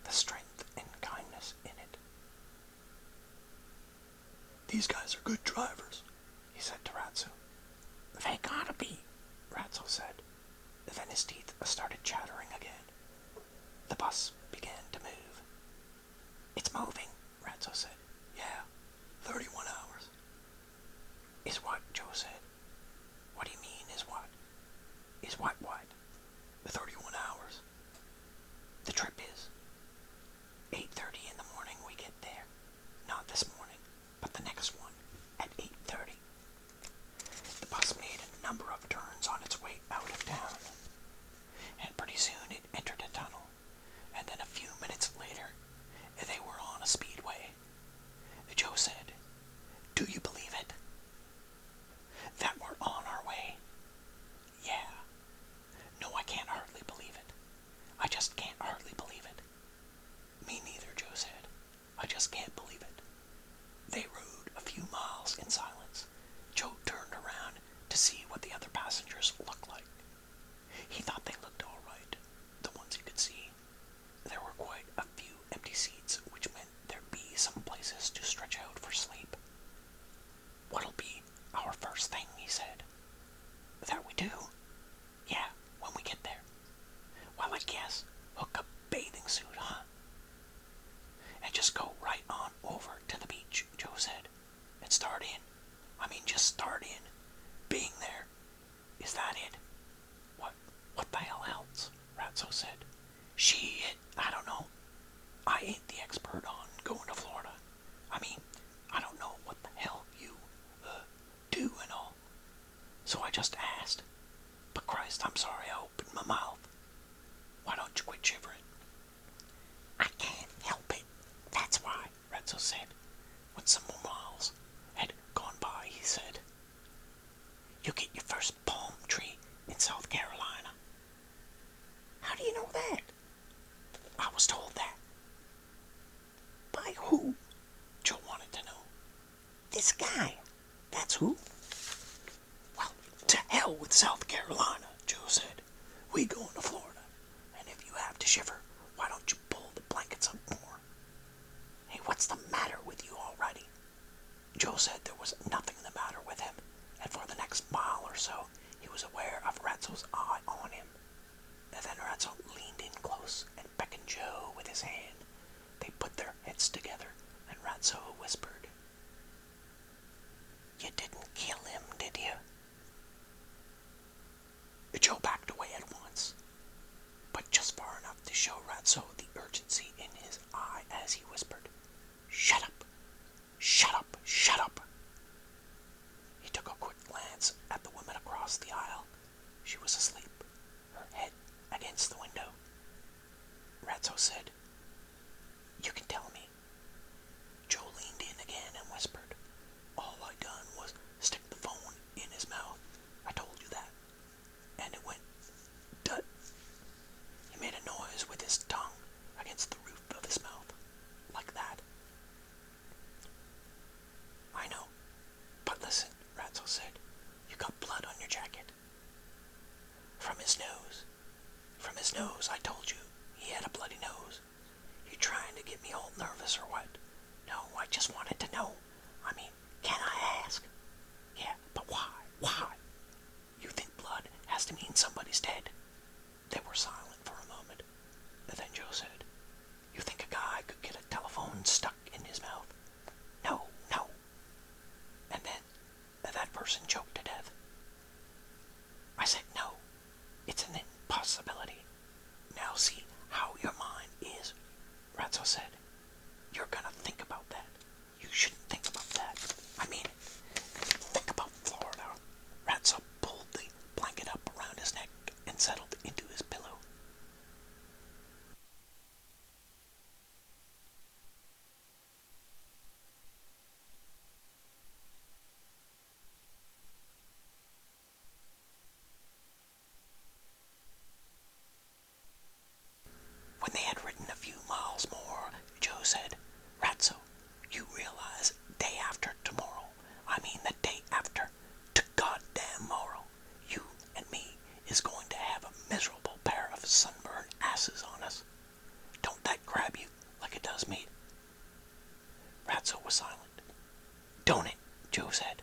the strength and kindness in it. "These guys are good drivers," he said to Ratso. "They gotta be," Ratso said. Then his teeth started chattering again. The bus began to move. "It's moving," Ratso said. "Yeah, 31 hours. "Is what?" Joe said. "What do you mean, is what?" "Is what? 31 hours. The trip is 8:30 in the morning we get there. Not this morning, but the next one at 8:30. The bus made a number of turns on its way out of town, and pretty soon it entered a tunnel, and then a few minutes later they were on a speedway. Joe said, "Do you believe it? That we're on our way?" "Yeah." "No, I can't hardly believe it. I just can't hardly believe it." "Me neither," Joe said. "I just can't believe it." They rode a few miles in silence. Joe turned around to see what the other passengers looked like. He thought they looked all right, the ones he could see. There were quite a few empty seats, which meant there'd be some places to stretch out for sleep. "What'll be our first thing?" he said. "That we do?" "Yeah, when we get there." "Well, I guess hook a bathing suit, huh?" "And just go right on over to the beach," Joe said. "And start in. Just start in. Being there. Is that it?" What the hell else?" Ratso said. "Shit, I don't know. I ain't the expert on going to Florida. I don't know what the hell you, do and all. So I just asked. But Christ, I'm sorry I opened my mouth. Why don't you quit shivering?" "I can't help it. That's why," Ratso said. When some more miles had gone by, he said, "You get your first palm tree in South Carolina." "How do you know that?" "I was told that." "By who?" Joe wanted to know. "This guy. That's who." "Well, to hell with South Carolina," Joe said. "We going to Florida, and if you have to shiver, why don't you pull the blankets up more?" "Hey, what's the matter with you already?" Joe said there was nothing the matter with him, and for the next mile or so he was aware of Ratso's eye on him. And then Ratso leaned in close and beckoned Joe with his hand. They put their heads together, and Ratso whispered, "You didn't kill him, did you?" Joe backed away at once, but just far enough to show Ratso the urgency in his eye as he whispered, "Shut up! Shut up! Shut up!" He took a quick glance at the woman across the aisle. She was asleep, her head against the window. Ratso said, "You can tell me." Joe leaned in again and whispered, "All I done was stick the phone in his mouth. I told you that. And it went dut." He made a noise with his tongue against the roof of his mouth, like that. "I know. But listen," Ratso said. "You got blood on your jacket." "From his nose. From his nose, I told you. He had a bloody nose. You trying to get me all nervous or what?" "No, I just wanted to know. Can I ask?" "Yeah, but why? Why?" "You think blood has to mean somebody's dead?" They were silent for a moment. And then Joe said, "You think a guy could get a telephone stuck in his mouth?" "No, no." "And then that person choked to death?" I said, "No, it's an impossibility." "Now see how your mind is," Ratso said. "You're gonna think about that. You shouldn't think about that. Think about Florida." Ratso pulled the blanket up around his neck and settled into his pillow. When they had ridden a few miles more, Joe said, "Ratso, you realize day after tomorrow, the day after to goddamn morrow, you and me is going to have a miserable pair of sunburned asses on us. Don't that grab you it does, mate. Ratso was silent. Don't it? Joe said.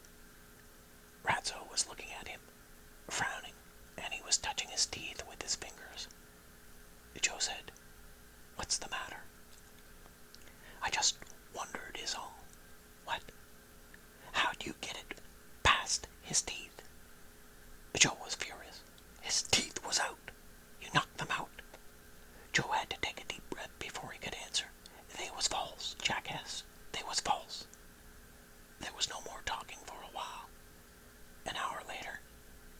Ratso was looking at him, frowning, and he was touching his teeth with his fingers. Joe said, What's the matter? I just wondered is all. What? How'd you get it past his teeth? Joe was furious. His teeth was out. You knocked them out. Joe had to take a deep breath before he could answer. They was false, jackass. They was false. There was no more talking for a while. An hour later,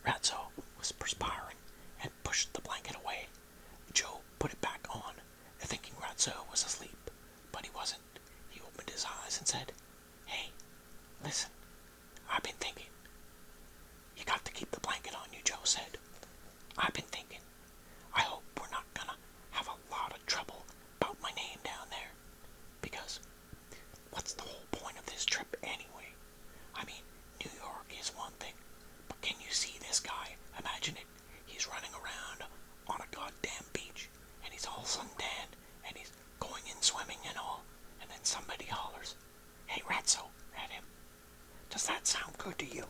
Ratso was perspiring and pushed the blanket away. Joe put it back on, thinking Ratso was asleep, but he wasn't. He opened his eyes and said, Hey, listen, I've been thinking. You got to keep the blanket on you, Joe said. I've been thinking. I hope we're not gonna have a lot of trouble about my name down there. Because what's the whole point of this trip anyway? I mean, New York is one thing, but can you see this guy? Imagine it. He's running around on a goddamn beach, and he's all suntanned, and he's going in swimming and all, and then somebody hollers, Hey, Ratso, at him. Does that sound good to you?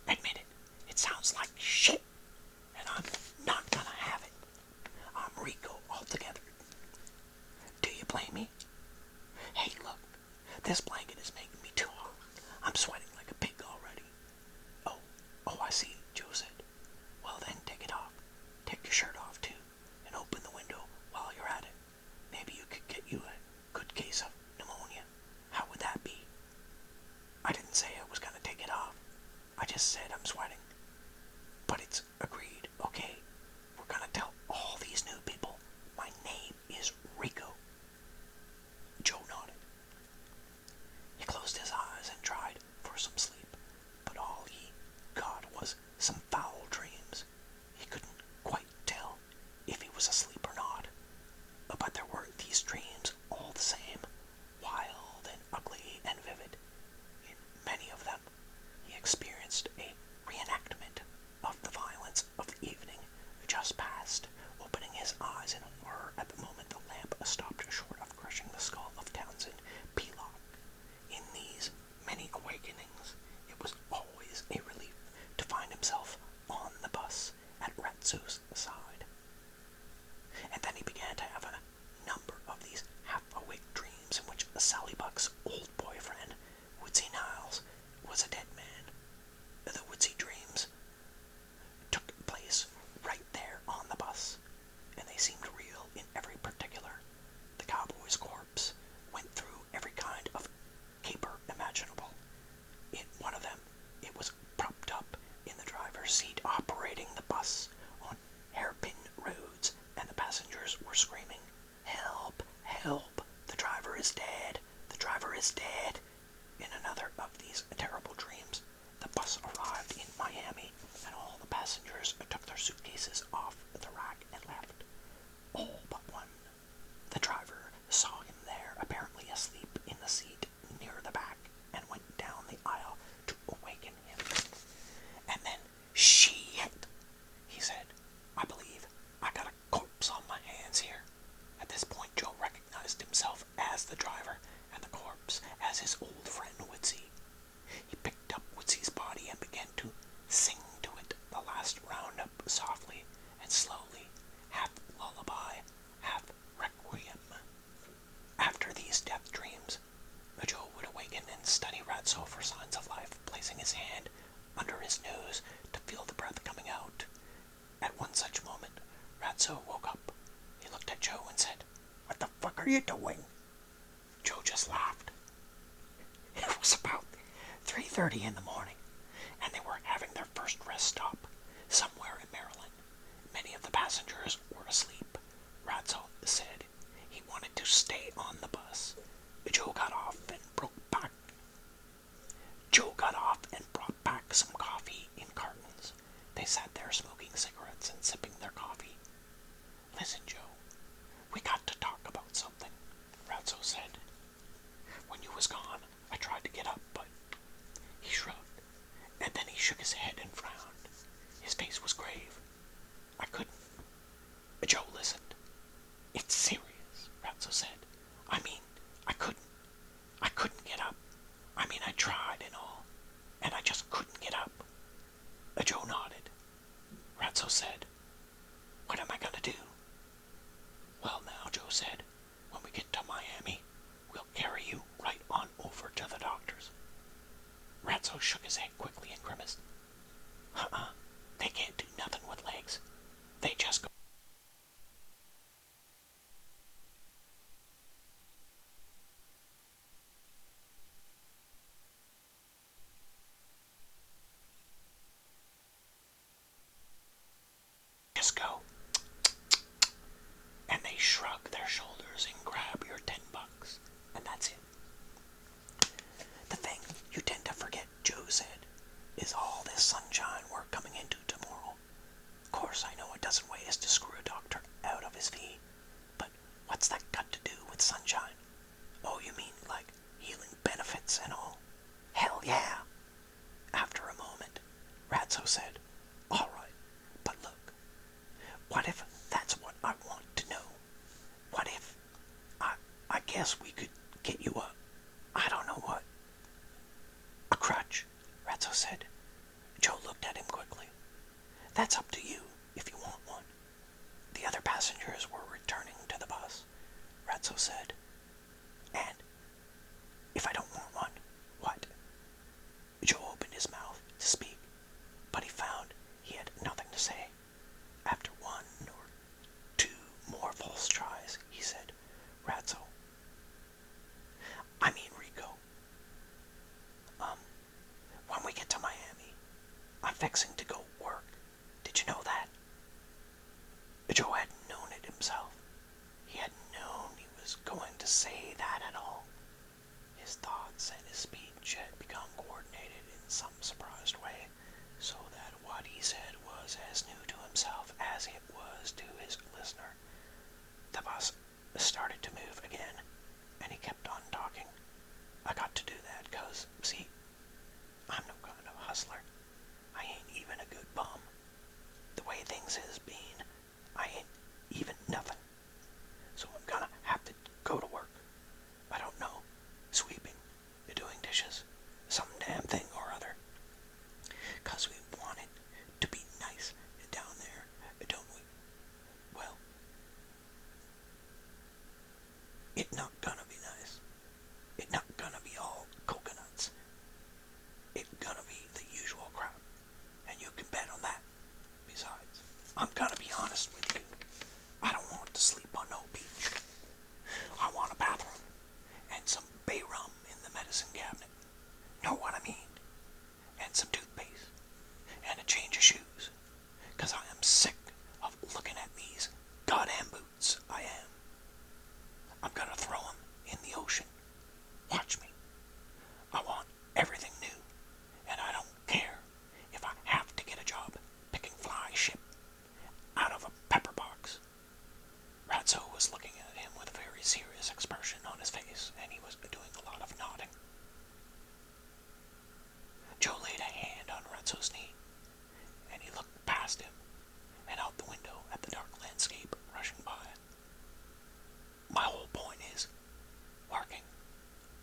Admit it. It sounds like shit, and I'm not gonna have it. I'm Rico altogether. Do you blame me? Hey, look, this blanket is making me too hot. I'm sweating like a pig already. Oh, I see, Joe said. Well then, take it off. Take your shirt off, too, and open the window while you're at it. Maybe you could get you a good case of pneumonia. How would that be? I didn't say I was gonna take it off. I just said I'm sweating. But it's agreed, okay? We're gonna tell all these new people my name is Rico. Joe nodded. He closed his eyes and tried for some sleep, but all he got was some foul dreams. He couldn't quite tell if he was asleep or not, but there were these dreams all the same, wild and ugly and vivid. In many of them, he experienced a reenactment of the violence of the evening just past, opening his eyes in horror at the moment the lamp stopped short of crushing the skull of Townsend Pelock. In these many awakenings, it was always a relief to find himself on the bus at Ratso's side. And then he began to have a number of these half-awake dreams in which Sally Buck's old boyfriend, Woodsy Niles, was a dead man. The Woodsy dreams took place right there on the bus, and they seemed real in every particular. The cowboy's corpse went through every kind of caper imaginable. In one of them, it was propped up in the driver's seat operating the bus on hairpin roads, and the passengers were screaming, Help! Help! The driver is dead! The driver is dead! In another of these terrible dreams, the bus arrived in Miami, and all the passengers took their suitcases off the rack and left. All but one. The driver saw him there, apparently asleep in the seat near the back, and went down the aisle to awaken him. And then, Shit, he said. I believe I got a corpse on my hands here. At this point, Joe recognized himself as the driver, and the corpse as his old friend Woodsy. He picked up Woodsy's body and began to sing to it the last roundup softly and slowly, half lullaby, half requiem. After these death dreams, Joe would awaken and study Ratso for signs of life, placing his hand under his nose to feel the breath coming out. At one such moment, Ratso woke up. He looked at Joe and said, What the fuck are you doing? Joe just laughed. It was about 3:30 in the morning, and they were having their first rest stop somewhere in Maryland. Many of the passengers were asleep. Ratso said he wanted to stay on the bus. Joe got off and brought back some coffee in cartons. They sat there smoking cigarettes and sipping their coffee. Listen, Joe, we got to talk about something, Ratso said. When you was gone, I tried to get up, but he shrugged, and then he shook his head and frowned. His face was grave. I couldn't. Joe listened. It's serious, Ratso said. I mean, passengers were returning to the bus, Ratso said, "And if I don't want one, what?" Joe opened his mouth to speak, but he found he had nothing to say. After one or two more false tries, he said, "Ratso, I mean Rico, when we get to Miami, I'm fixing to go work. Did you know that?" Joe hadn't known it himself. He hadn't known he was going to say that at all. His thoughts and his speech had become coordinated in some surprised way, so that what he said was as new to himself as it was to his listener. The bus started to move again, and he kept on talking. "I got to do that 'cause, see, I'm no kind of hustler. I ain't even a good bum. The way things is being, I ain't even nothing. So I'm gonna have to go to work. I don't know, sweeping, doing dishes, some damn thing or other. 'Cause we want it to be nice down there, don't we? Well, it not gonna be nice. It not gonna be all coconuts. It gonna be the usual crap, and you can bet on that. Besides, I'm gonna be honest with you. I don't want to sleep on no beach. I want a bathroom and some bay rum in the medicine cabinet. Know what I mean? And some toothpaste and a change of shoes. 'Cause I am sick of looking at these goddamn boots. I am. I'm gonna throw them in the ocean. Watch me. I want everything new, and I don't care if I have to get a job picking fly shit out of a pepper box." Ratso was looking at him with a very serious expression on his face, and he was doing a lot of nodding. Joe laid a hand on Ratso's knee, and he looked past him and out the window at the dark landscape rushing by. "My whole point is, working.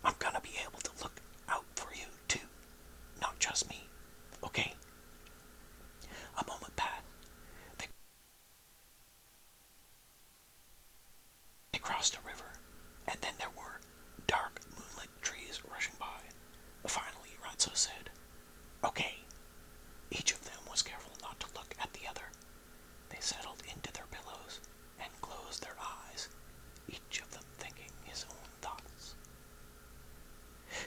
I'm gonna be able to look out for you, too. Not just me. Okay?" A moment passed. They crossed a river, and then there were dark moonlit trees rushing by. Finally, Ratso said, "Okay." Each of them was careful not to look at the other. They settled into their pillows and closed their eyes, each of them thinking his own thoughts.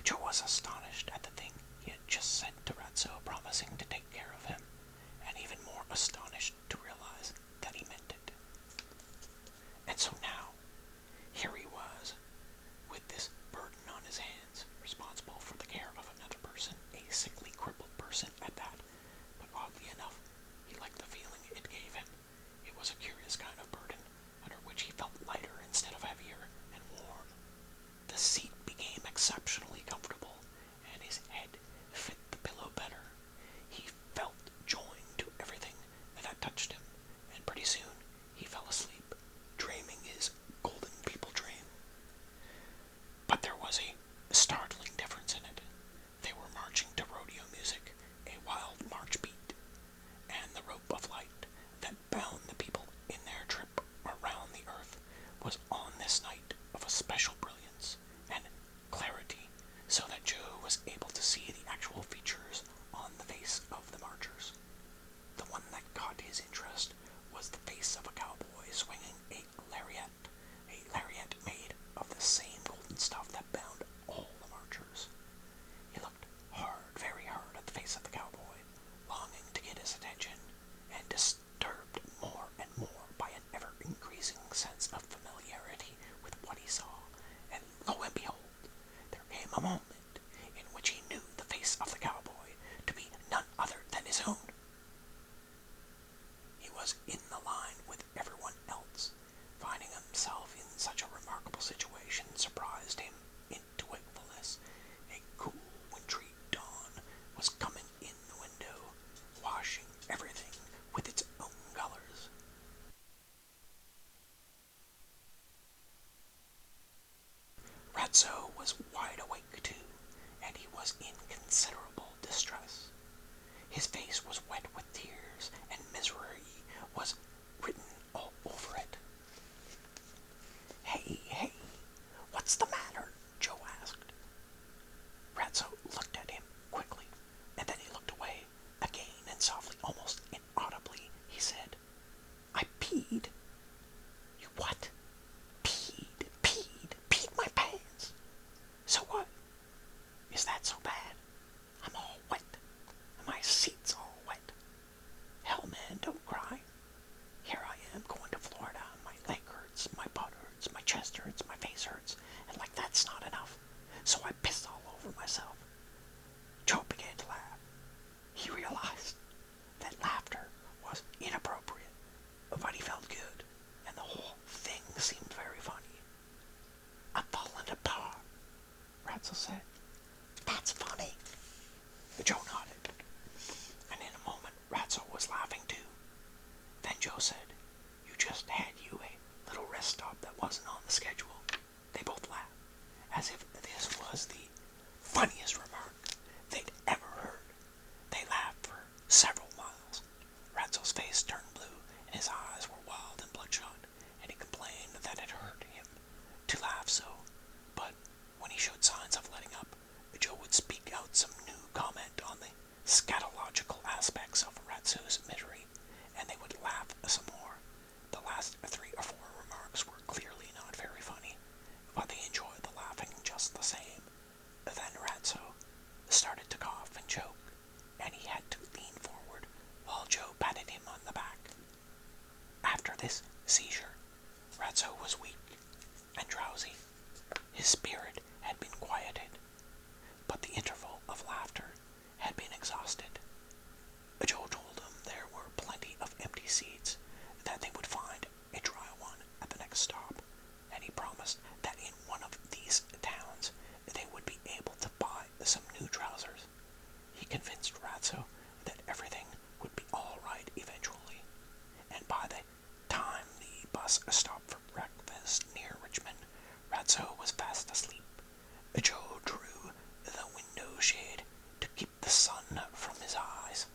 Joe was astonished at the thing he had just said to Ratso, promising to take care of him, and even more astonished to realize that he meant it. And so now, here he was, with this burden on his hands, responsible for the care of another person, a sickly, crippled person at that. But oddly enough, he liked the feeling it gave him. It was a curious kind of burden, under which he felt lighter instead of heavier and warm. The seat became exceptionally comfortable, and his head fit the pillow better. He felt joined to everything that touched him, and pretty soon he fell asleep, dreaming his golden people dream. But there was a startling difference in it. They were marching to rodeo music, a wild march beat, and the rope of light that bound the people in their trip around the earth was on this night of a special brilliance and clarity, so that Joe was able to see the actual features on the face of the marchers. The one that caught his interest was the face of a cowboy swinging a lariat made of the same golden stuff that bound all the marchers. He looked hard, very hard at the face of the cowboy, longing to get his attention, and disturbed more and more by an ever-increasing sense of familiarity with what he saw, and lo and behold, there came a moment in which he knew the face of the cowboy to be none other than his own. He was in the line with everyone else. Finding himself in such a remarkable situation surprised him into wakefulness. A cool, wintry dawn was coming in the window, washing everything with its own colors. Ratso was wide awake too, and he was in considerable distress. His face was wet with tears, and misery was written all over it. just had you a little rest stop that wasn't on the schedule." They both laughed, as if this was the funniest remark they'd ever heard. They laughed for several miles. Ratzo's face turned blue, and his eyes were wild and bloodshot, and he complained that it hurt him to laugh so. But when he showed signs of letting up, Joe would speak out some new comment on the scatological aspects of Ratzo's misery, and they would laugh some more. The last 3 or 4 remarks were clearly not very funny, but they enjoyed the laughing just the same. Then Ratzo started to cough and choke, and he had to lean forward while Joe patted him on the back. After this seizure, Ratzo was weak and drowsy. His spirit had been quieted, but the interval of laughter had been exhausted. Joe told him there were plenty of empty seats, that they would find a dry one at the next stop, and he promised that in one of these towns they would be able to buy some new trousers. He convinced Ratzo that everything would be all right eventually, and by the time the bus stopped for breakfast near Richmond, Ratzo was fast asleep. Joe drew the window shade to keep the sun from his eyes.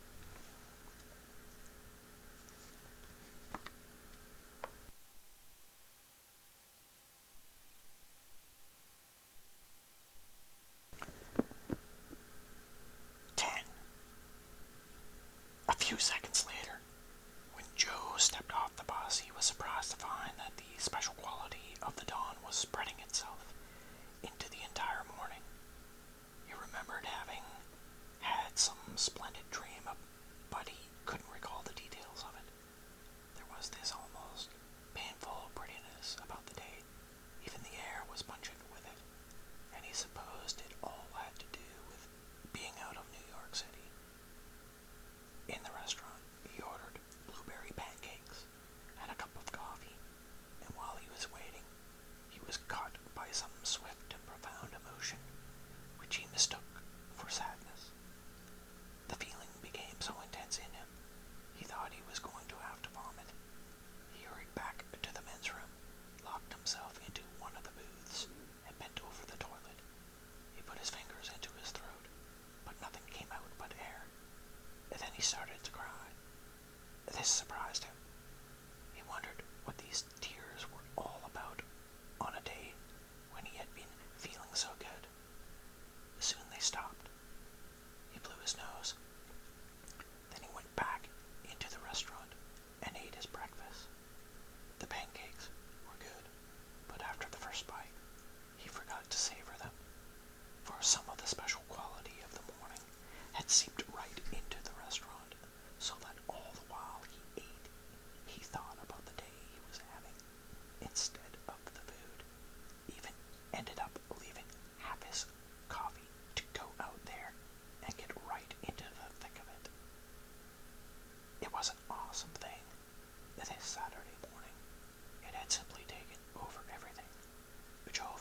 A few seconds later, when Joe stepped off the bus, he was surprised to find that the special quality of the dawn was spreading itself into the entire morning. He remembered having had some splendid dream, but he couldn't recall the details of it. There was this almost painful prettiness about the day. Even the air was pungent with it, and he supposed it all had to do with being out of New York City. In the restaurant, he ordered blueberry pancakes and a cup of coffee, and while he was waiting, he was caught by some swift and profound emotion, which he mistook for sadness. The feeling became so intense in him, he thought he was going to have to vomit. He hurried back to the men's room, locked himself into one of the booths, and bent over the toilet. He put his fingers into his throat, but nothing came out but air. Then he started to cry. This surprised him. He wondered what these tears were all about on a day when he had been feeling so good. Soon they stopped. He blew his nose. Then he went back into the restaurant and ate his breakfast. The pancakes were good, but after the first bite, he forgot to savor them, for some of the special quality of the morning had seeped right into the restaurant, so that all the while he ate, he thought about the day he was having, instead of the food. Even ended up leaving half his coffee to go out there and get right into the thick of it. It was an awesome thing, this Saturday morning. It had simply taken over everything. Joe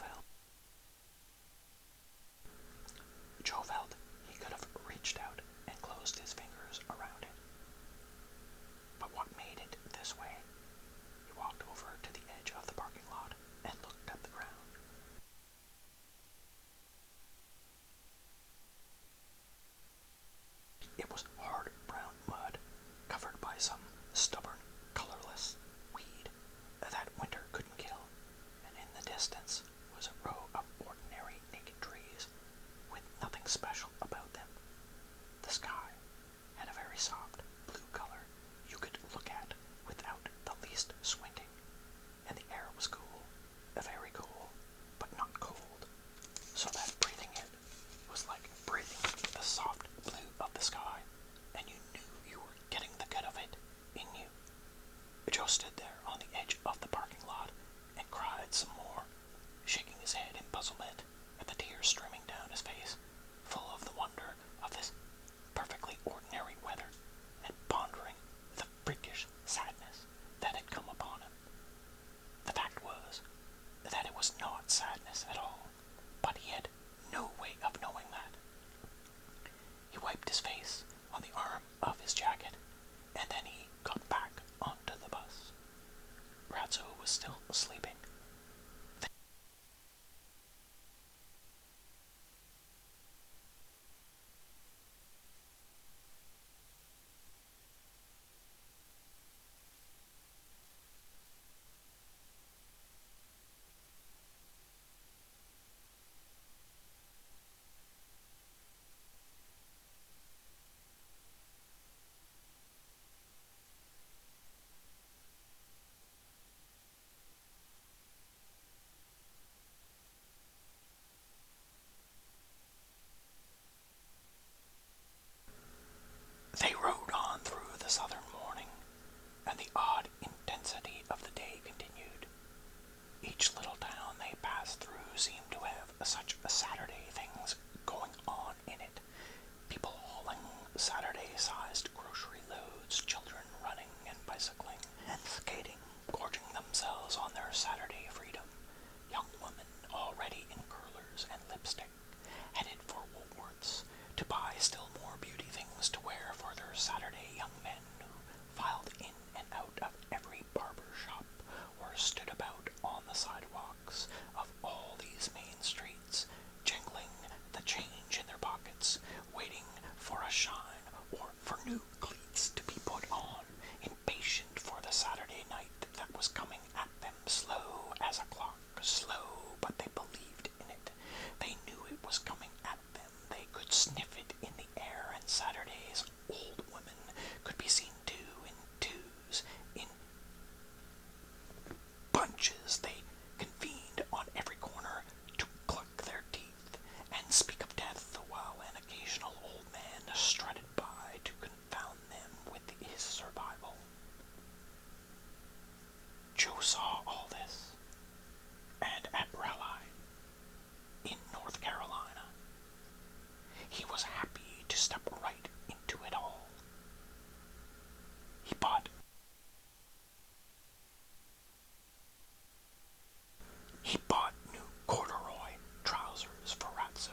felt he could have reached out and closed his fingers around it. But what made it this way? He walked over to the edge of the parking lot and looked at the ground. It was hard brown mud, covered by some stubborn, colorless weed that winter couldn't kill, and in the distance was a row of ordinary naked trees with nothing special about them. The sky had a very soft blue color you could look at without the least squinting, and the air was cool, very cool, but not cold, so that breathing it was like breathing the soft blue of the sky. was still sleeping. They rode on through the southern morning, and the odd intensity of the day continued. Each little town they passed through seemed to have such a Saturday things going on in it. People hauling Saturday-sized grocery loads, children running and bicycling and skating, gorging themselves on their Saturday freedom, young women already in curlers and lipstick, headed for Woolworths to buy still more beauty things to wear for their Saturday, young men who filed in and out of every barber shop or stood about on the sidewalks of all these main streets, jingling the change in their pockets, waiting for a shine or for new cleats to be put on, impatient for the Saturday night that was coming at them, slow as a clock, slow, but they believed in it. They knew it was coming at them. They could sniff it in the air, and Saturdays old women could be seen in twos, in bunches. They convened on every corner to cluck their teeth and speak of death, while an occasional old man strutted by to confound them with his survival. Joe saw all this, and at Herlihy, in North Carolina, he was happy to step right into it all. He bought new corduroy trousers for Ratso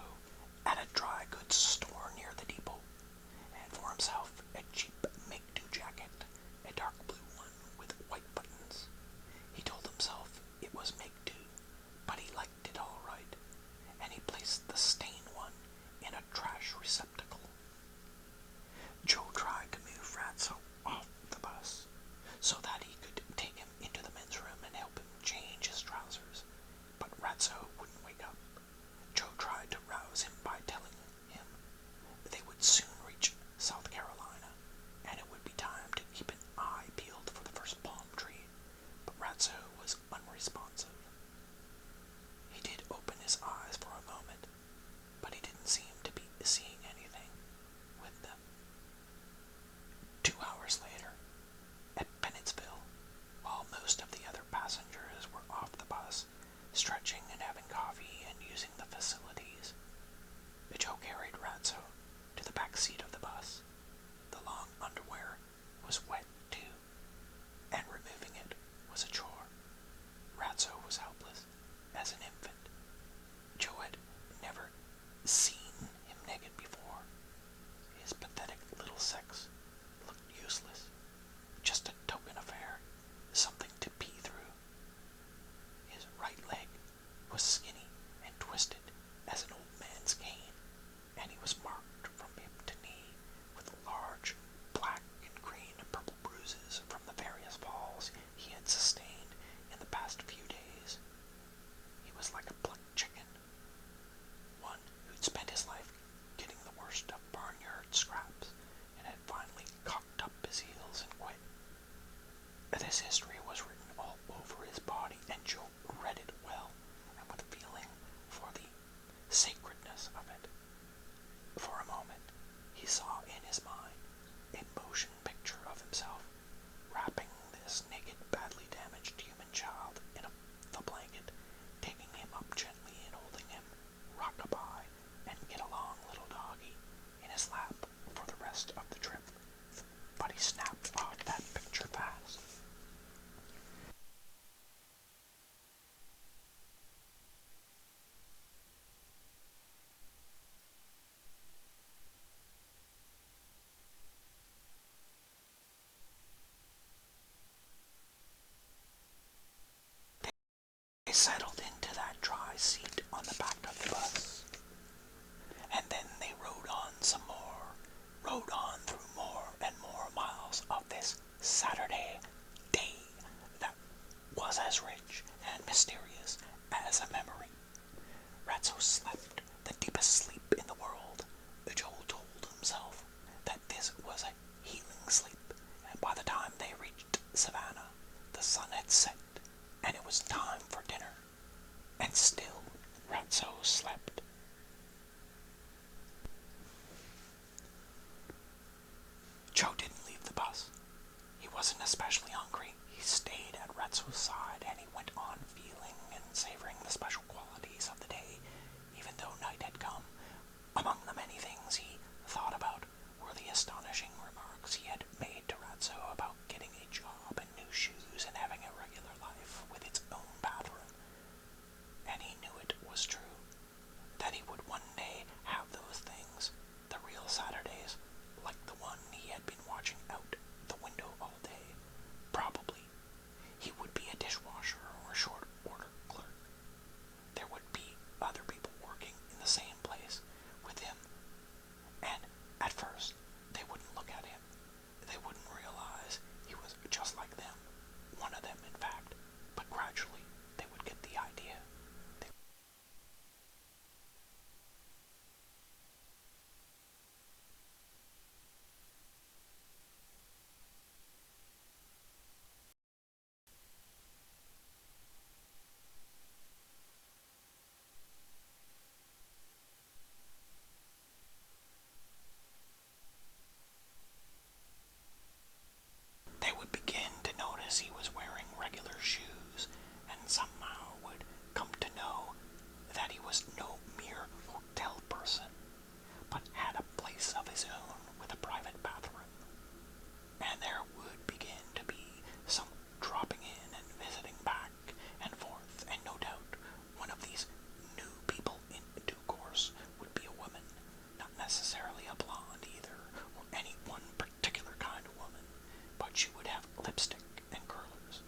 at a dry goods store near the depot, and for himself a cheap make-do jacket, a dark blue one with white buttons. He told himself it was make-do, but he liked it all right, and he placed the stained one in a trash receptacle. Joe tried to move Ratso off the bus so that he could take him into the men's room and help him change his trousers, but Ratso wouldn't wake up. Joe tried to rouse him by telling him they would soon reach South Carolina, and it would be time to keep an eye peeled for the first palm tree, but Ratso was unresponsive. He did open his eyes for a moment, but he didn't seem to be seeing anything with them. 2 hours later, at Bennettsville, while most of the other passengers were off the bus, stretching and having coffee and using the facilities, Joe carried Ratso to the back seat of the bus. The long underwear was wet too, and removing it was a chore. Ratso was They settled into that dry seat on the back of the bus. And then they rode on some more, rode on through more and more miles of this Saturday day that was as rich and mysterious as a memory. Ratso slept the deepest sleep in the world. Joel told himself that this was a healing sleep, and by the time they reached Savannah, the sun had set, and it was time for dinner. And still Ratso slept. Joe didn't leave the bus. He wasn't especially hungry. He stayed at Ratso's side, and he went on feeling and savoring the special qualities of the day, even though night had come. Among the many things he thought about were the astonishing remarks he had made to Ratso about getting a job and new shoes and having a regular life with its own bathroom. And he knew it was true, that he would one day have those things, the real Saturdays, like the one he had been watching out the window all day. Probably he would be a dishwasher or a short order clerk. There would be other people working in the same place with him, and at first they wouldn't look at him. They wouldn't realize he was just like them, one of them in fact, but gradually they would get the idea. They would begin to notice he was wearing regular shoes, and somehow would come to know that he was no mere hotel person, but had a place of his own with a private bathroom. And there would begin to be some dropping in and visiting back and forth, and no doubt one of these new people in due course would be a woman, not necessarily a blonde either, or any one particular kind of woman, but she would have lipstick and curlers.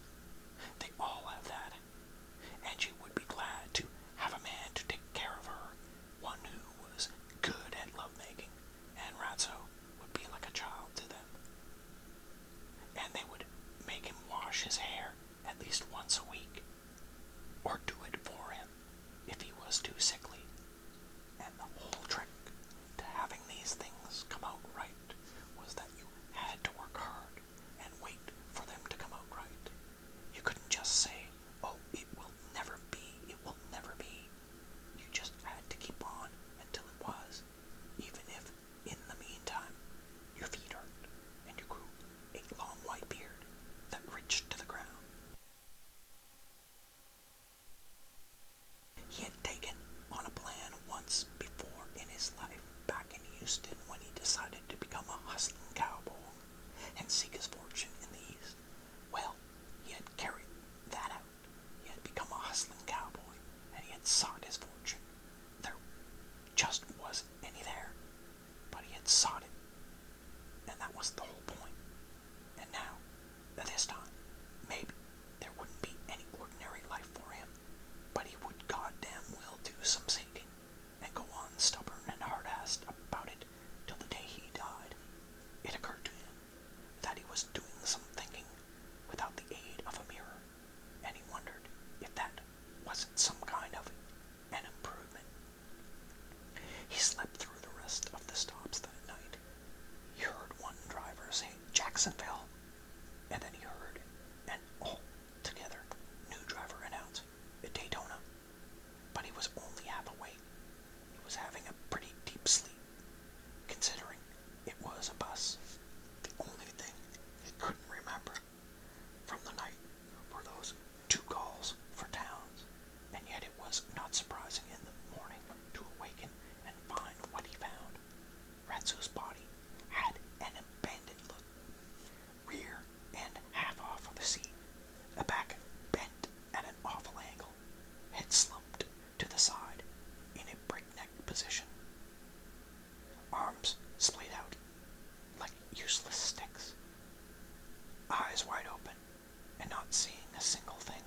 They all have that, and she would be glad to have a man to take care of her, one who was good at lovemaking, and Ratso would be like a child to them. And they would make him wash his hair at least once a week, or do it for him if he was too sickly. And the whole trick to having these things come out right was that you had to work hard and wait for them to come out right. You couldn't just say, "Oh, it will never be, it will never be." You just had to keep on until it was, even if, in the meantime, your feet hurt and you grew a long white beard that reached to the ground. He had taken on a plan once before in his life back in Houston when he decided to become a hustling cowboy and seek his fortune in the East. Well, he had carried that out. He had become a hustling cowboy, and he had sought his fortune. There just wasn't any there, but he had sought it, and that was the whole point. And now, at this time, maybe there wouldn't be any ordinary life for him, but he would goddamn well do some seeking, and go on stubborn and hard-assed about it till the day he died. It occurred to him that he was doing some thinking without the aid of a mirror, and he wondered if that wasn't some kind of an improvement. He slept through the rest of the stops that night. He heard one driver say Jacksonville, and then he heard an altogether new driver announce Daytona, but he was only half awake. He was having a pretty deep sleep, considering it was a bus. The only thing he couldn't remember from the night were those 2 calls for towns, and yet it was not surprising in the morning to awaken and find what he found. Ratso's body had an abandoned look, rear end half off of the seat, a back bent at an awful angle, head slumped to the side in a breakneck position, arms splayed out like useless sticks, eyes wide open and not seeing a single thing.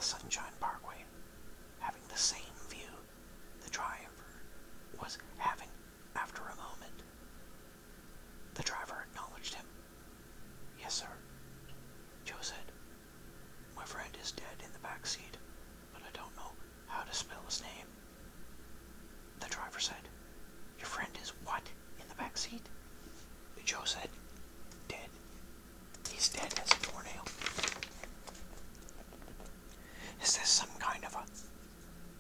Sunshine Parkway, having the same view the driver was having after a moment. The driver acknowledged him. "Yes, sir," Joe said. "My friend is dead in the back seat, but I don't know how to spell his name." The driver said, "Your friend is what in the back seat?" Joe said, "Dead. He's dead as a doornail." "Is this some kind of a..."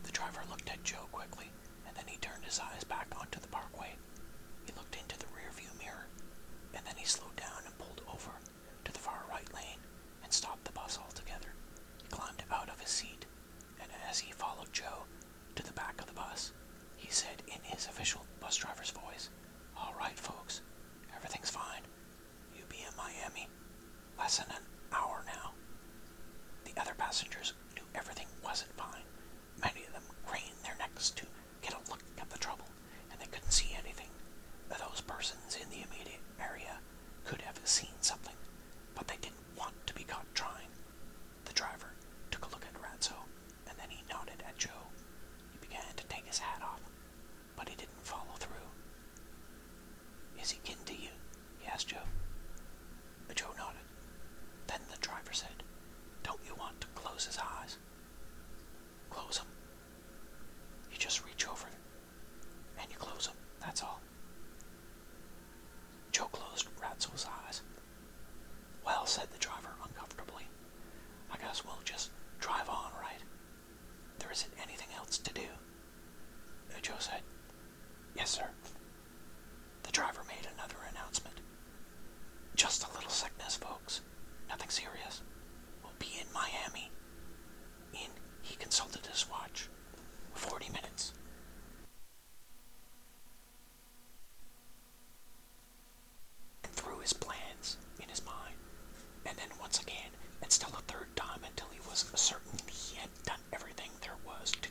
The driver looked at Joe quickly, and then he turned his eyes back onto the parkway. He looked into the rearview mirror, and then he slowed down and pulled over to the far right lane and stopped the bus altogether. He climbed out of his seat, and as he followed Joe to the back of the bus, he said in his official bus driver's voice, "All right, folks, everything's fine. You be in Miami. Less than an hour now." The other passengers knew everything wasn't fine. Many of them craned their necks to get a look at the trouble, and they couldn't see anything. Those persons in the immediate area could have seen something, but they didn't want to be caught trying. The driver took a look at Ratso, and then he nodded at Joe. He began to take his hat off, but he didn't follow through. "Is he kin to you?" he asked Joe. Joe nodded. Then the driver said, "Don't you want to close his eyes?" "Close them. You just reach over and you close them, that's all." Joe closed Ratso's eyes. "Well," said the driver uncomfortably, "I guess we'll just drive on, right? There isn't anything else to do." Joe said, "Yes, sir." The driver made another announcement. "Just a little sickness, folks. Nothing serious. We'll be in Miami." He consulted his watch. 40 minutes. And threw his plans in his mind. And then once again, and still a third time until he was certain he had done everything there was to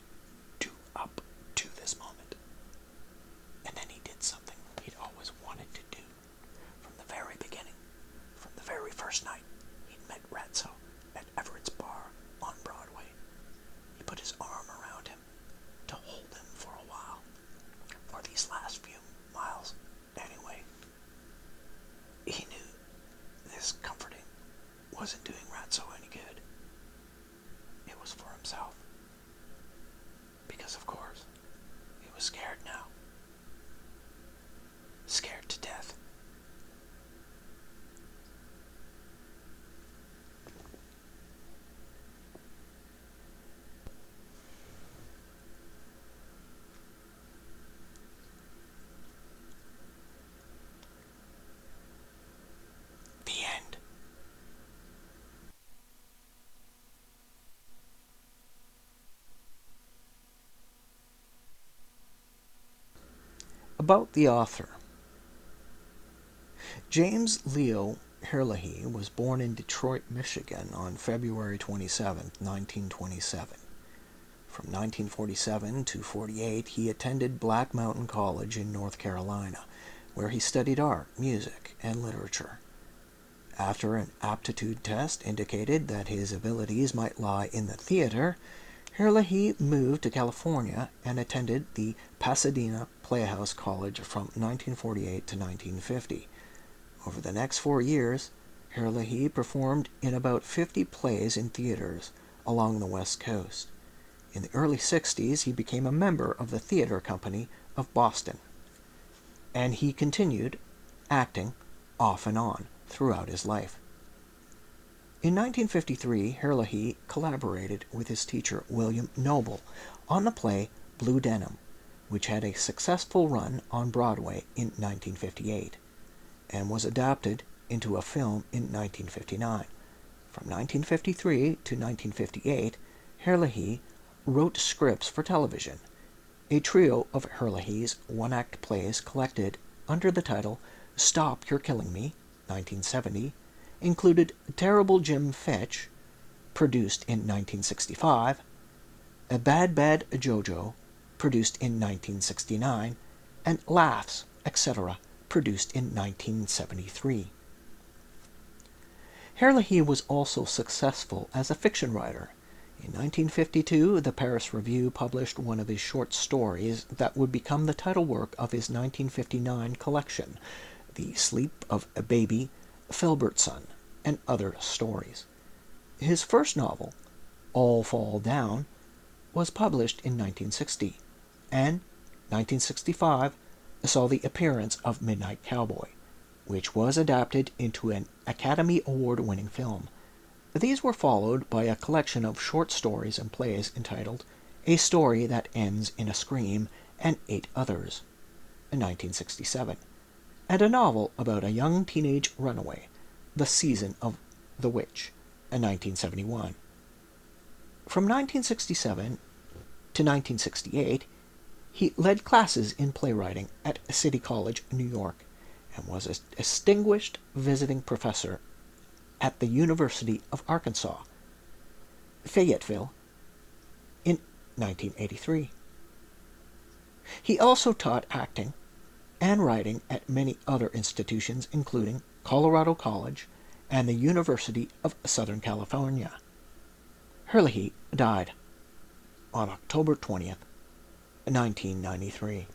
do up to this moment. And then he did something he'd always wanted to do from the very beginning. From the very first night he'd met Ratso at Everett's bar on Broadway. He put his arm around him to hold him for a while, for these last few miles anyway. He knew this comforting wasn't doing Ratso any good. It was for himself. Because of course, he was scared now. Scared to death. The end. About the author. James Leo Herlihy was born in Detroit, Michigan on February 27, 1927. From 1947 to 48, he attended Black Mountain College in North Carolina, where he studied art, music, and literature. After an aptitude test indicated that his abilities might lie in the theater, Herlihy moved to California and attended the Pasadena Playhouse College from 1948 to 1950. Over the next 4 years, Herlihy performed in about 50 plays in theaters along the West Coast. In the early 60s, he became a member of the Theater Company of Boston, and he continued acting off and on throughout his life. In 1953, Herlihy collaborated with his teacher William Noble on the play Blue Denim, which had a successful run on Broadway in 1958 and was adapted into a film in 1959. From 1953 to 1958, Herlihy wrote scripts for television. A trio of Herlihy's one-act plays collected under the title Stop You're Killing Me, 1970, included Terrible Jim Fetch, produced in 1965, A Bad Bad Jojo, produced in 1969, and Laughs, etc., produced in 1973. Herlihy was also successful as a fiction writer. In 1952, the Paris Review published one of his short stories that would become the title work of his 1959 collection, The Sleep of a Baby, Filbertson, and Other Stories. His first novel, All Fall Down, was published in 1960, and 1965 saw the appearance of Midnight Cowboy, which was adapted into an Academy Award-winning film. These were followed by a collection of short stories and plays entitled A Story That Ends in a Scream and Eight Others, in 1967, and a novel about a young teenage runaway, The Season of the Witch, in 1971. From 1967 to 1968, he led classes in playwriting at City College, New York, and was a distinguished visiting professor at the University of Arkansas, Fayetteville, in 1983. He also taught acting and writing at many other institutions, including Colorado College and the University of Southern California. Herlihy died on October 20th, 1993.